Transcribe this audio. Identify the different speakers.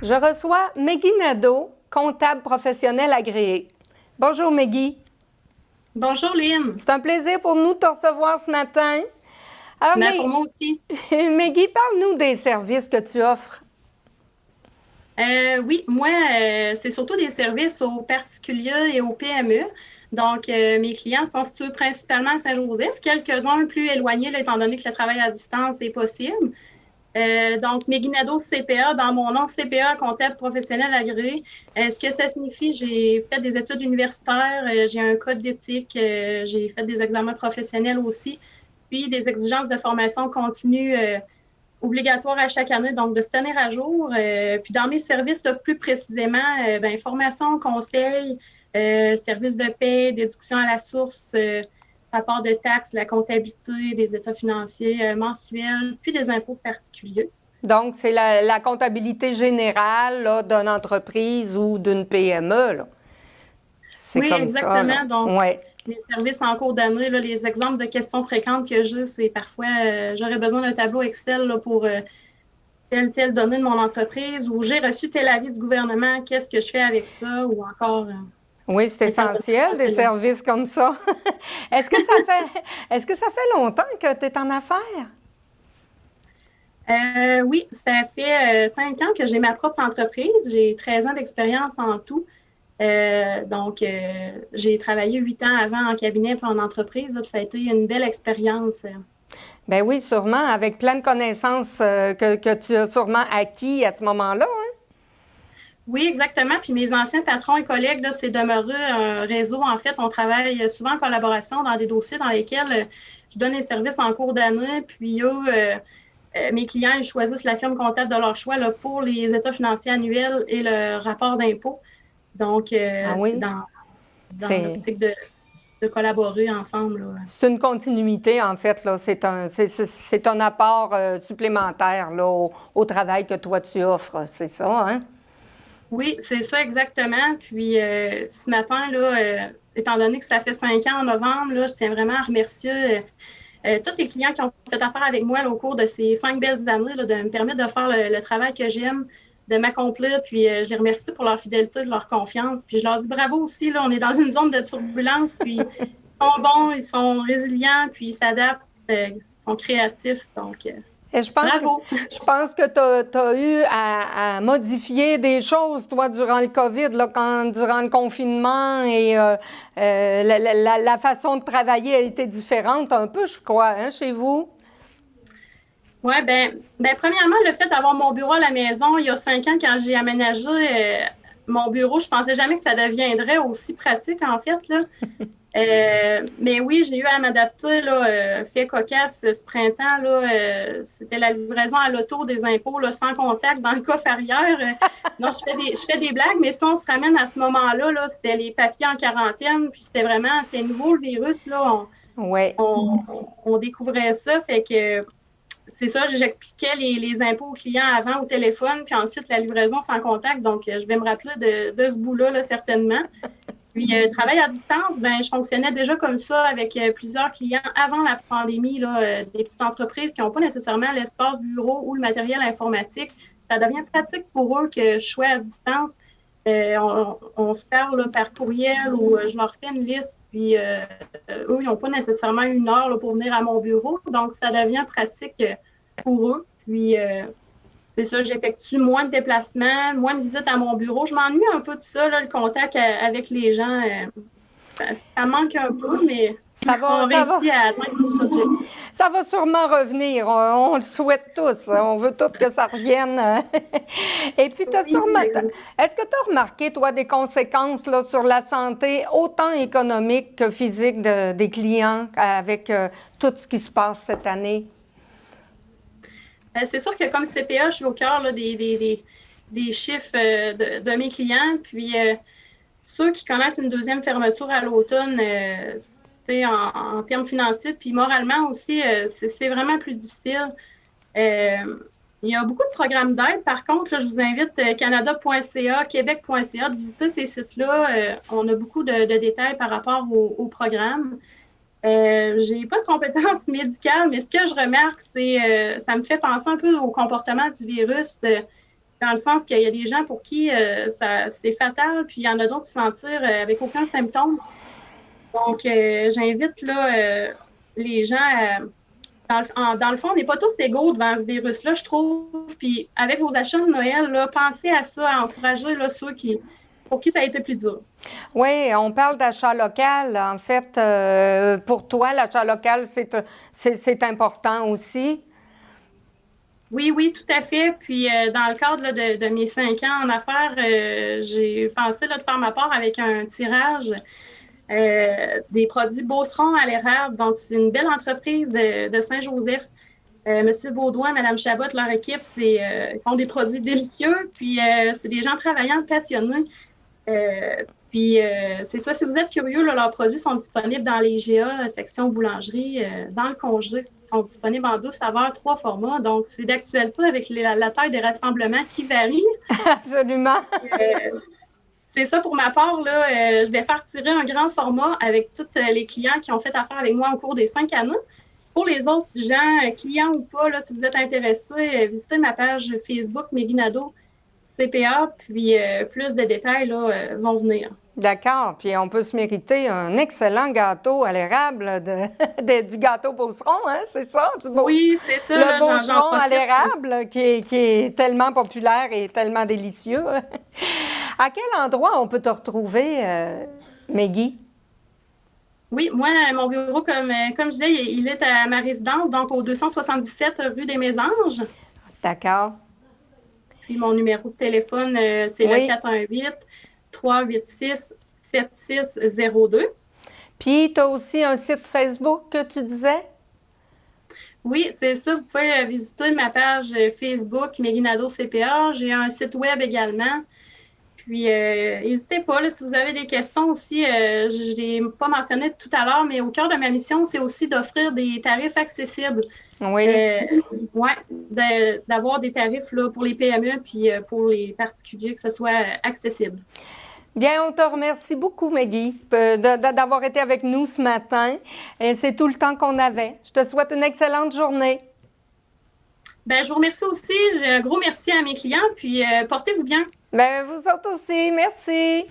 Speaker 1: Je reçois Meggy Nadeau, comptable professionnel agréé. Bonjour Meggy.
Speaker 2: Bonjour Lynn.
Speaker 1: C'est un plaisir pour nous de te recevoir ce matin. Alors,
Speaker 2: Ben, pour moi aussi.
Speaker 1: Meggy, parle-nous des services que tu offres.
Speaker 2: Oui, moi, c'est surtout des services aux particuliers et aux PME. Donc, mes clients sont situés principalement à Saint-Joseph, quelques-uns plus éloignés, là, étant donné que le travail à distance est possible. Donc, Meguinado CPA, dans mon nom, CPA, comptable professionnel agréé. Ce que ça signifie, j'ai fait des études universitaires, j'ai un code d'éthique, j'ai fait des examens professionnels aussi, puis des exigences de formation continue obligatoire à chaque année, donc de se tenir à jour. Puis dans mes services, là, plus précisément, ben, formation, conseil, services de paie, déduction à la source, rapport de taxes, la comptabilité, des états financiers mensuels, puis des impôts particuliers.
Speaker 1: Donc, c'est la comptabilité générale là, d'une entreprise ou d'une PME. Là. C'est
Speaker 2: Oui,
Speaker 1: comme ça, là.
Speaker 2: exactement. Donc,
Speaker 1: Ouais.
Speaker 2: les services en cours d'année, là, les exemples de questions fréquentes que j'ai, c'est parfois, j'aurais besoin d'un tableau Excel là, pour telle donnée de mon entreprise ou j'ai reçu tel avis du gouvernement, qu'est-ce que je fais avec ça ou encore
Speaker 1: Oui, c'est
Speaker 2: intervenir
Speaker 1: essentiel, des
Speaker 2: conseiller.
Speaker 1: services comme ça. Est-ce que ça fait longtemps que tu es en affaires?
Speaker 2: Oui, ça fait 5 ans que j'ai ma propre entreprise. J'ai 13 ans d'expérience en tout. Donc, j'ai travaillé 8 ans avant en cabinet puis en entreprise. Là, puis ça a été une belle expérience.
Speaker 1: Ben oui, sûrement, avec plein de connaissances que tu as sûrement acquis à ce moment-là. Hein?
Speaker 2: Oui, exactement. Puis mes anciens patrons et collègues, là, c'est demeuré un réseau. En fait, on travaille souvent en collaboration dans des dossiers dans lesquels je donne les services en cours d'année. Puis eux, mes clients, ils choisissent la firme comptable de leur choix là, pour les états financiers annuels et le rapport d'impôt. Donc,
Speaker 1: Ah
Speaker 2: c'est
Speaker 1: oui,
Speaker 2: dans
Speaker 1: c'est
Speaker 2: l'optique de collaborer ensemble. Là.
Speaker 1: c'est une continuité en fait là. C'est un apport supplémentaire là au travail que toi tu offres, c'est ça, hein?
Speaker 2: Oui, c'est ça exactement. Puis ce matin, là, étant donné que ça fait 5 ans en novembre, là, je tiens vraiment à remercier tous les clients qui ont fait affaire avec moi là, au cours de ces 5 belles années, là, de me permettre de faire le travail que j'aime, de m'accomplir. Puis je les remercie pour leur fidélité, de leur confiance. Puis je leur dis bravo aussi. Là, on est dans une zone de turbulence. Puis ils sont bons, ils sont résilients, puis ils s'adaptent, ils sont créatifs. Donc,
Speaker 1: Et
Speaker 2: bravo.
Speaker 1: je pense que tu as eu à modifier des choses, toi, durant le COVID, là, durant le confinement, et la façon de travailler a été différente un peu, je crois, hein, chez vous.
Speaker 2: Oui, premièrement, le fait d'avoir mon bureau à la maison, il y a 5 ans, quand j'ai aménagé mon bureau, je pensais jamais que ça deviendrait aussi pratique, en fait, là. Mais oui, j'ai eu à m'adapter, là, fait cocasse ce printemps, là, c'était la livraison à l'auto des impôts, là, sans contact dans le coffre arrière. Non, je fais des blagues, mais si on se ramène à ce moment-là, là, c'était les papiers en quarantaine, puis c'était nouveau le virus, là,
Speaker 1: Oui.
Speaker 2: on découvrait ça, fait que c'est ça, j'expliquais les impôts aux clients avant au téléphone, puis ensuite la livraison sans contact. Donc, je vais me rappeler de ce bout-là, là, certainement. Puis, travail à distance, ben, je fonctionnais déjà comme ça avec plusieurs clients avant la pandémie, là, des petites entreprises qui n'ont pas nécessairement l'espace bureau ou le matériel informatique. Ça devient pratique pour eux que je sois à distance. On se parle là, par courriel ou je leur fais une liste, puis eux, ils n'ont pas nécessairement une heure là, pour venir à mon bureau. Donc, ça devient pratique pour eux. Puis, c'est ça, j'effectue moins de déplacements, moins de visites à mon bureau. Je m'ennuie un peu de ça, là, le contact avec les gens. Ça manque un peu, mais
Speaker 1: Ça va,
Speaker 2: on
Speaker 1: ça va.
Speaker 2: réussit à atteindre nos objectifs.
Speaker 1: Ça va sûrement revenir. On le souhaite tous. On veut tous que ça revienne. Et puis,
Speaker 2: Oui,
Speaker 1: est-ce que tu as remarqué, toi, des conséquences là, sur la santé, autant économique que physique des clients avec tout ce qui se passe cette année?
Speaker 2: c'est sûr que comme CPA, je suis au cœur là, des chiffres de mes clients. Puis, ceux qui connaissent une deuxième fermeture à l'automne, c'est en termes financiers, puis moralement aussi, c'est vraiment plus difficile. Euh, il y a beaucoup de programmes d'aide. Par contre, là, je vous invite canada.ca, québec.ca de visiter ces sites-là. On a beaucoup de détails par rapport au programme. J'ai pas de compétences médicales, mais ce que je remarque, c'est ça me fait penser un peu au comportement du virus. dans le sens qu'il y a des gens pour qui c'est fatal, puis il y en a d'autres qui se sentir avec aucun symptôme. Donc, j'invite là, les gens dans le fond, on n'est pas tous égaux devant ce virus-là, je trouve. Puis avec vos achats de Noël, là, pensez à ça, à encourager là, ceux pour qui ça a été plus dur.
Speaker 1: Oui, on parle d'achat local. En fait, pour toi, l'achat local, c'est important aussi.
Speaker 2: Oui, oui, tout à fait. Puis dans le cadre là, de mes 5 ans en affaires, j'ai pensé là, de faire ma part avec un tirage des produits Beauceron à l'érable. Donc, c'est une belle entreprise de Saint-Joseph. Monsieur Baudouin, Madame Chabot, leur équipe, ils font des produits délicieux. Puis, c'est des gens travaillants, passionnés. Puis, c'est ça. Si vous êtes curieux, là, leurs produits sont disponibles dans les IGA, la section boulangerie, dans le congé. Ils sont disponibles en 2 saveurs, 3 formats. Donc, c'est d'actualité avec la taille des rassemblements qui varie.
Speaker 1: Absolument.
Speaker 2: C'est ça pour ma part, là, je vais faire tirer un grand format avec tous les clients qui ont fait affaire avec moi au cours des 5 années. Pour les autres gens, clients ou pas, là, si vous êtes intéressés, visitez ma page Facebook Meggy Nadeau CPA, puis plus de détails là, vont venir.
Speaker 1: D'accord. Puis on peut se mériter un excellent gâteau à l'érable, du gâteau Beauceron, hein, c'est ça?
Speaker 2: Oui, c'est ça.
Speaker 1: Le Beauceron à
Speaker 2: profite.
Speaker 1: l'érable qui est tellement populaire et tellement délicieux. À quel endroit on peut te retrouver, Meggy?
Speaker 2: Oui, moi, mon bureau, comme je disais, il est à ma résidence, donc au 277 rue des Mésanges.
Speaker 1: D'accord.
Speaker 2: Puis mon numéro de téléphone, c'est le 418-386-7602.
Speaker 1: Puis, tu as aussi un site Facebook que tu disais?
Speaker 2: Oui, c'est ça. Vous pouvez visiter ma page Facebook Meggy Nadeau CPA. J'ai un site web également. Puis, n'hésitez pas, là, si vous avez des questions aussi, je ne l'ai pas mentionné tout à l'heure, mais au cœur de ma mission, c'est aussi d'offrir des tarifs accessibles.
Speaker 1: Oui.
Speaker 2: D'avoir des tarifs là, pour les PME puis pour les particuliers, que ce soit accessible.
Speaker 1: Bien, on te remercie beaucoup, Meggy, d'avoir été avec nous ce matin. C'est tout le temps qu'on avait. Je te souhaite une excellente journée.
Speaker 2: Bien, je vous remercie aussi. Un gros merci à mes clients, puis portez-vous bien.
Speaker 1: Bien, vous autres aussi. Merci.